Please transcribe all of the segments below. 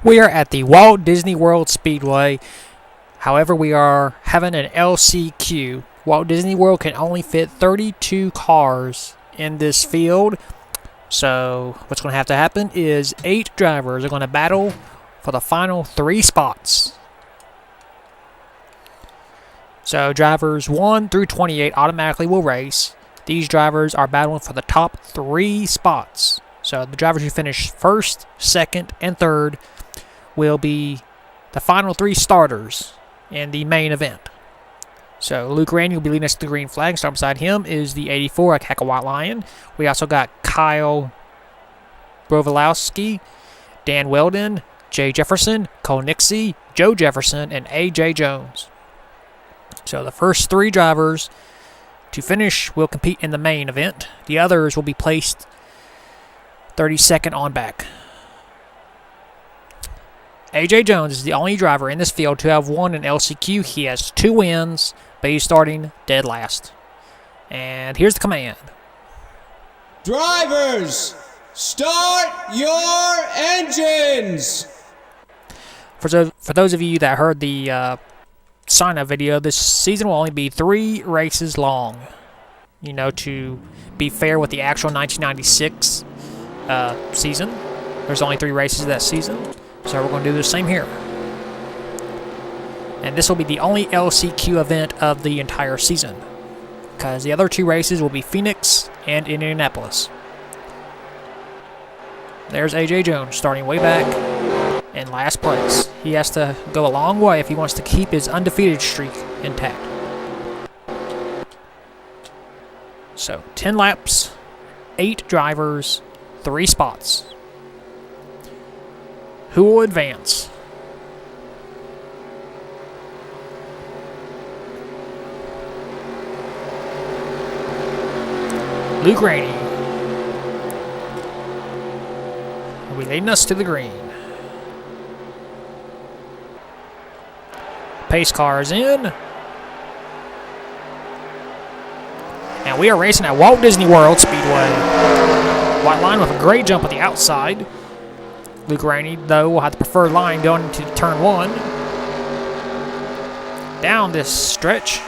We are at the Walt Disney World Speedway. However, we are having an LCQ. Walt Disney World can only fit 32 cars in this field. So what's going to have to happen is 8 drivers are going to battle for the final 3 spots. So drivers 1 through 28 automatically will race. These drivers are battling for the top 3 spots. So the drivers who finish first, second, and third will be the final 3 starters in the main event. So Luke Randy will be leading us to the green flag. Starting beside him is the 84 Akaka White Lion. We also got Kyle Brovalowski, Dan Weldon, Jay Jefferson, Cole Nixie, Joe Jefferson, and A.J. Jones. So the first 3 drivers to finish will compete in the main event. The others will be placed 32nd on back. A.J. Jones is the only driver in this field to have won an LCQ. He has 2 wins, but he's starting dead last. And here's the command. Drivers, start your engines! For those of you that heard the sign-up video, this season will only be 3 races long. You know, to be fair with the actual 1996 season. There's only 3 races that season. So we're going to do the same here. And this will be the only LCQ event of the entire season, because the other 2 races will be Phoenix and Indianapolis. There's A.J. Jones starting way back in last place. He has to go a long way if he wants to keep his undefeated streak intact. So 10 laps, 8 drivers, 3 spots. Who will advance? Luke Rainey will be leading us to the green. Pace car is in. And we are racing at Walt Disney World Speedway. White line with a great jump at the outside. Luke Rainey, though, will have the preferred line going into turn 1. Down this stretch.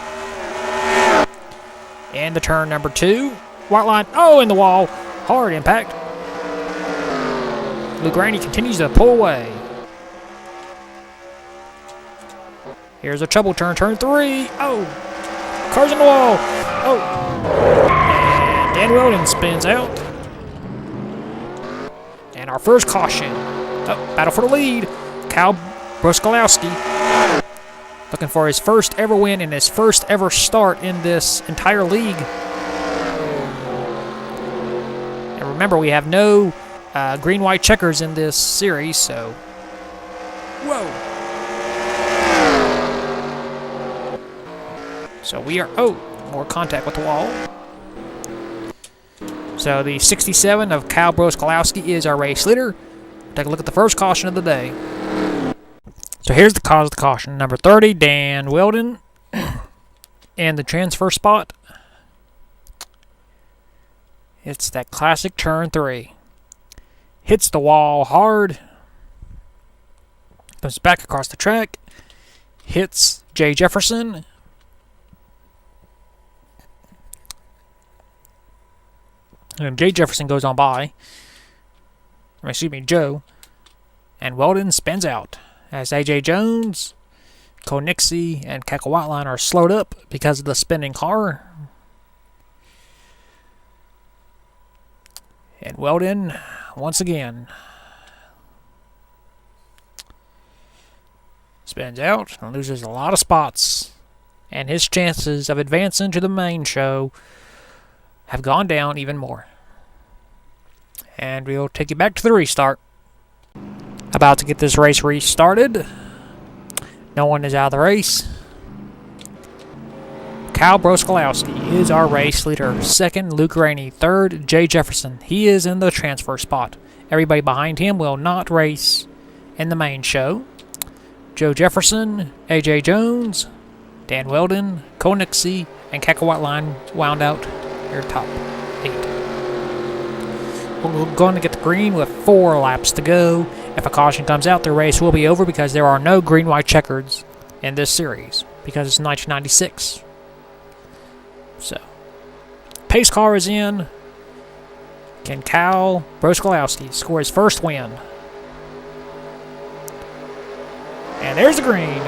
And the turn number 2. White line, in the wall. Hard impact. Luke Rainey continues to pull away. Here's a trouble turn, turn 3. Car's in the wall. And Dan Weldon spins out. And our first caution. Battle for the lead. Kyle Broskolowski looking for his first ever win and his first ever start in this entire league. And remember, we have no green-white checkers in this series, so... Whoa! So we are... more contact with the wall. So the 67 of Kyle Broskolowski is our race leader. Take a look at the first caution of the day. So here's the cause of the caution. Number 30, Dan Weldon. And the transfer spot. It's that classic turn 3. Hits the wall hard. Comes back across the track. Hits Jay Jefferson. And Jay Jefferson goes on by. Joe. And Weldon spins out. As A.J. Jones, Cole Nixie, and Kaka Whiteline are slowed up because of the spinning car. And Weldon, once again, spins out and loses a lot of spots. And his chances of advancing to the main show have gone down even more. And we'll take you back to the restart. About to get this race restarted. No one is out of the race. Kyle Broskolowski is our race leader. 2nd, Luke Rainey. 3rd, Jay Jefferson. He is in the transfer spot. Everybody behind him will not race in the main show. Joe Jefferson, A.J. Jones, Dan Weldon, Cole Nixie, and Kaka Whiteline wound out your top 8. We're going to get the green with 4 laps to go. If a caution comes out, the race will be over because there are no green-white checkers in this series because it's 1996. So, pace car is in. Can Kyle Broskolowski score his first win? And there's the green.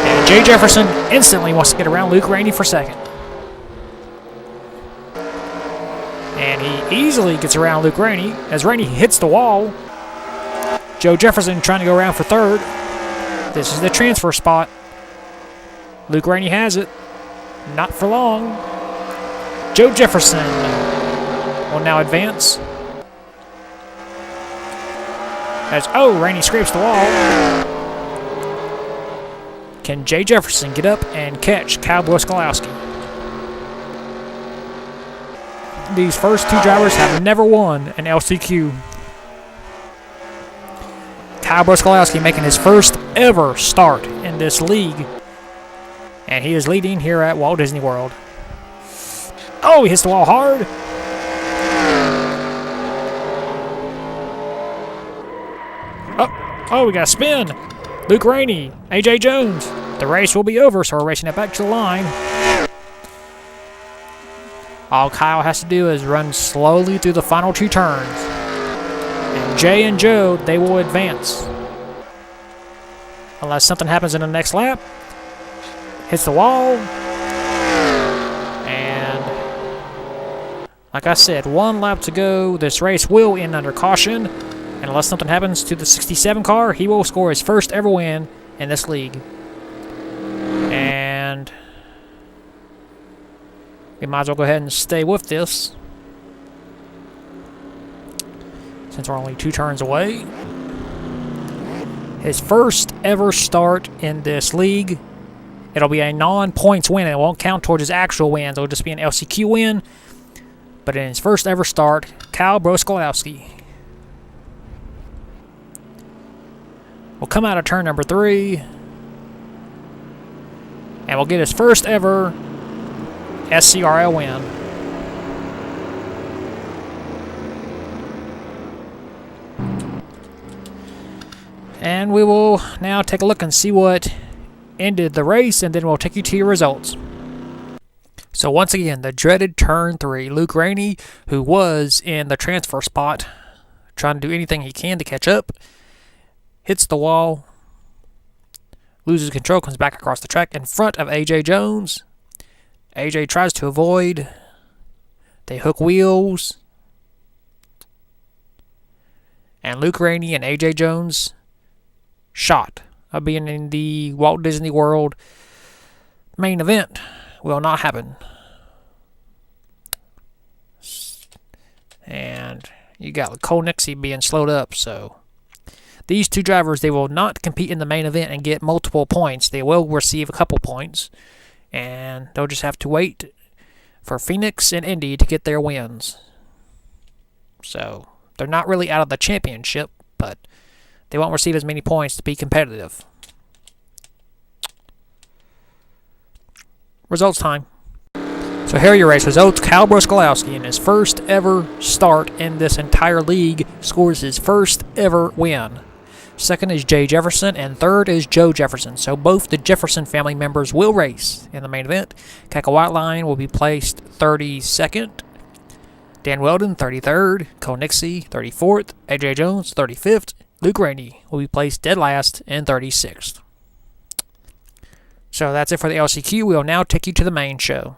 And Jay Jefferson instantly wants to get around Luke Rainey for second. And he easily gets around Luke Rainey as Rainey hits the wall. Joe Jefferson trying to go around for third. This is the transfer spot. Luke Rainey has it. Not for long. Joe Jefferson will now advance. As Rainey scrapes the wall. Can Jay Jefferson get up and catch Kyle Broskolowski? These first 2 drivers have never won an LCQ. Kyle Broskolowski making his first ever start in this league. And he is leading here at Walt Disney World. Oh, he hits the wall hard. Oh, we got a spin. Luke Rainey, A.J. Jones. The race will be over, so we're racing it back to the line. All Kyle has to do is run slowly through the final 2 turns. And Jay and Joe, they will advance. Unless something happens in the next lap. Hits the wall. And like I said, 1 lap to go. This race will end under caution. And unless something happens to the 67 car, he will score his first ever win in this league. And we might as well go ahead and stay with this, since we're only 2 turns away. His first ever start in this league. It'll be a non-points win. It won't count towards his actual wins. It'll just be an LCQ win. But in his first ever start, Kyle Broskolowski will come out of turn number 3. And will get his first ever SCRL win. And we will now take a look and see what ended the race, and then we'll take you to your results. So once again, the dreaded turn 3. Luke Rainey, who was in the transfer spot, trying to do anything he can to catch up, hits the wall, loses control, comes back across the track in front of A.J. Jones. A.J. tries to avoid. They hook wheels. And Luke Rainey and A.J. Jones shot of being in the Walt Disney World main event will not happen. And you got Cole Nixie being slowed up, so these 2 drivers, they will not compete in the main event and get multiple points. They will receive a couple points, and they'll just have to wait for Phoenix and Indy to get their wins. So they're not really out of the championship, but they won't receive as many points to be competitive. Results time. So here are your race results. Kyle Broskolowski, in his first ever start in this entire league, scores his first ever win. Second is Jay Jefferson, and third is Joe Jefferson. So both the Jefferson family members will race in the main event. Kaka Whiteline will be placed 32nd. Dan Weldon, 33rd. Cole Nixie, 34th. A.J. Jones, 35th. Luke Rainey will be placed dead last and 36th. So that's it for the LCQ. We'll now take you to the main show.